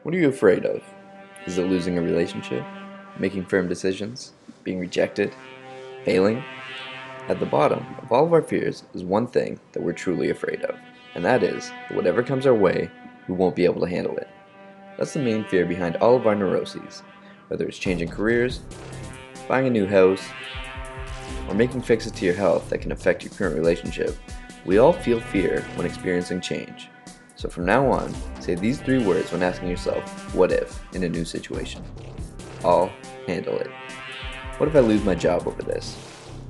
What are you afraid of? Is it losing a relationship? Making firm decisions? Being rejected? Failing? At the bottom of all of our fears is one thing that we're truly afraid of, and that is that whatever comes our way, we won't be able to handle it. That's the main fear behind all of our neuroses, whether it's changing careers, buying a new house, or making fixes to your health that can affect your current relationship. We all feel fear when experiencing change. So from now on, say these 3 words when asking yourself, what if, in a new situation. I'll handle it. What if I lose my job over this?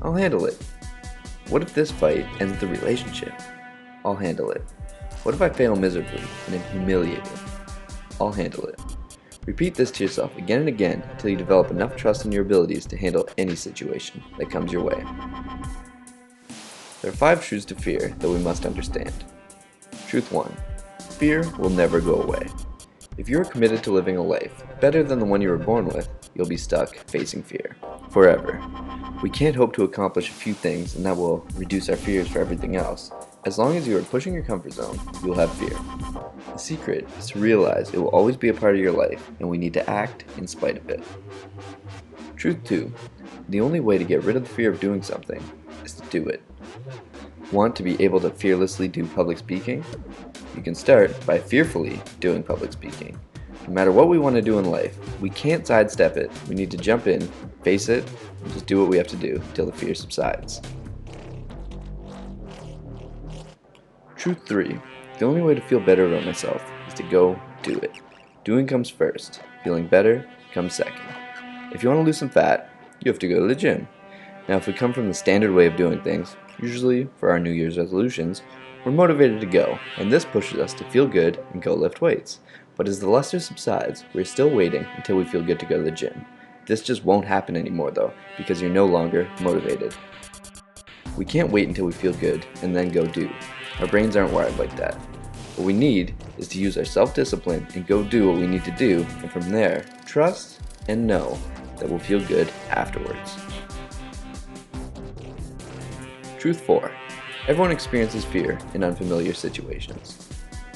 I'll handle it. What if this fight ends the relationship? I'll handle it. What if I fail miserably and am humiliated? I'll handle it. Repeat this to yourself again and again until you develop enough trust in your abilities to handle any situation that comes your way. There are 5 truths to fear that we must understand. Truth 1. Fear will never go away. If you are committed to living a life better than the one you were born with, you'll be stuck facing fear forever. We can't hope to accomplish a few things and that will reduce our fears for everything else. As long as you are pushing your comfort zone, you will have fear. The secret is to realize it will always be a part of your life and we need to act in spite of it. Truth 2. The only way to get rid of the fear of doing something is to do it. Want to be able to fearlessly do public speaking? You can start by fearfully doing public speaking. No matter what we want to do in life, we can't sidestep it. We need to jump in, face it, and just do what we have to do until the fear subsides. Truth 3. The only way to feel better about myself is to go do it. Doing comes first. Feeling better comes second. If you want to lose some fat, you have to go to the gym. Now if we come from the standard way of doing things, usually for our New Year's resolutions, we're motivated to go, and this pushes us to feel good and go lift weights. But as the luster subsides, we're still waiting until we feel good to go to the gym. This just won't happen anymore though, because you're no longer motivated. We can't wait until we feel good and then go do. Our brains aren't wired like that. What we need is to use our self-discipline and go do what we need to do, and from there, trust and know that we'll feel good afterwards. Truth 4. Everyone experiences fear in unfamiliar situations.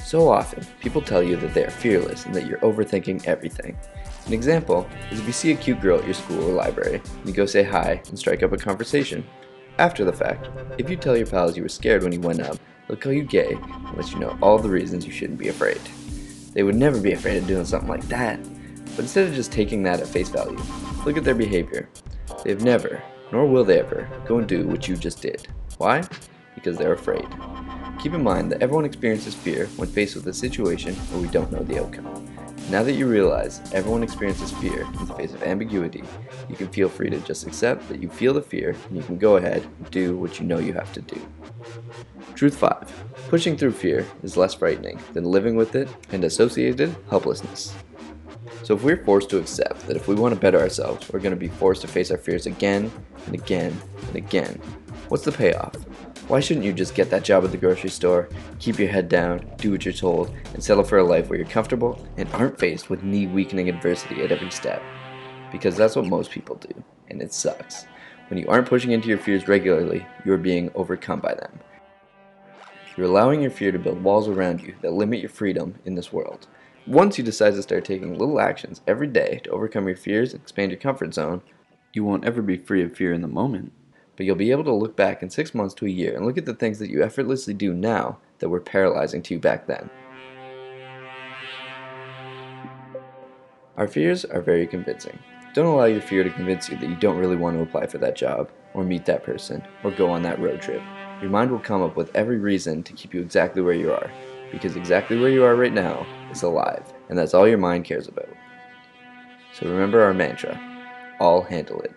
So often, people tell you that they are fearless and that you're overthinking everything. An example is if you see a cute girl at your school or library, and you go say hi and strike up a conversation. After the fact, if you tell your pals you were scared when you went up, they'll call you gay and let you know all the reasons you shouldn't be afraid. They would never be afraid of doing something like that. But instead of just taking that at face value, look at their behavior. They have never, nor will they ever, go and do what you just did. Why? Because they're afraid. Keep in mind that everyone experiences fear when faced with a situation where we don't know the outcome. Now that you realize everyone experiences fear in the face of ambiguity, you can feel free to just accept that you feel the fear and you can go ahead and do what you know you have to do. Truth 5. Pushing through fear is less frightening than living with it and associated helplessness. So if we're forced to accept that if we want to better ourselves, we're going to be forced to face our fears again and again and again, what's the payoff? Why shouldn't you just get that job at the grocery store, keep your head down, do what you're told, and settle for a life where you're comfortable and aren't faced with knee-weakening adversity at every step? Because that's what most people do, and it sucks. When you aren't pushing into your fears regularly, you are being overcome by them. You're allowing your fear to build walls around you that limit your freedom in this world. Once you decide to start taking little actions every day to overcome your fears and expand your comfort zone, you won't ever be free of fear in the moment. But you'll be able to look back in 6 months to a year and look at the things that you effortlessly do now that were paralyzing to you back then. Our fears are very convincing. Don't allow your fear to convince you that you don't really want to apply for that job, or meet that person, or go on that road trip. Your mind will come up with every reason to keep you exactly where you are, because exactly where you are right now is alive, and that's all your mind cares about. So remember our mantra, I'll handle it.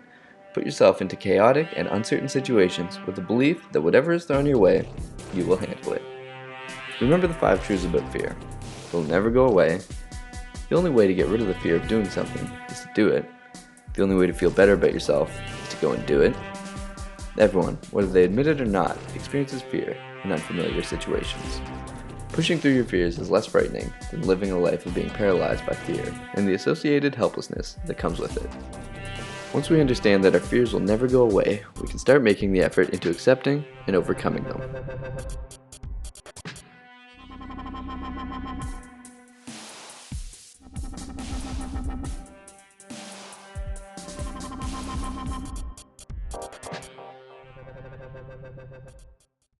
Put yourself into chaotic and uncertain situations with the belief that whatever is thrown your way, you will handle it. Remember the 5 truths about fear. It will never go away. The only way to get rid of the fear of doing something is to do it. The only way to feel better about yourself is to go and do it. Everyone, whether they admit it or not, experiences fear in unfamiliar situations. Pushing through your fears is less frightening than living a life of being paralyzed by fear and the associated helplessness that comes with it. Once we understand that our fears will never go away, we can start making the effort into accepting and overcoming them.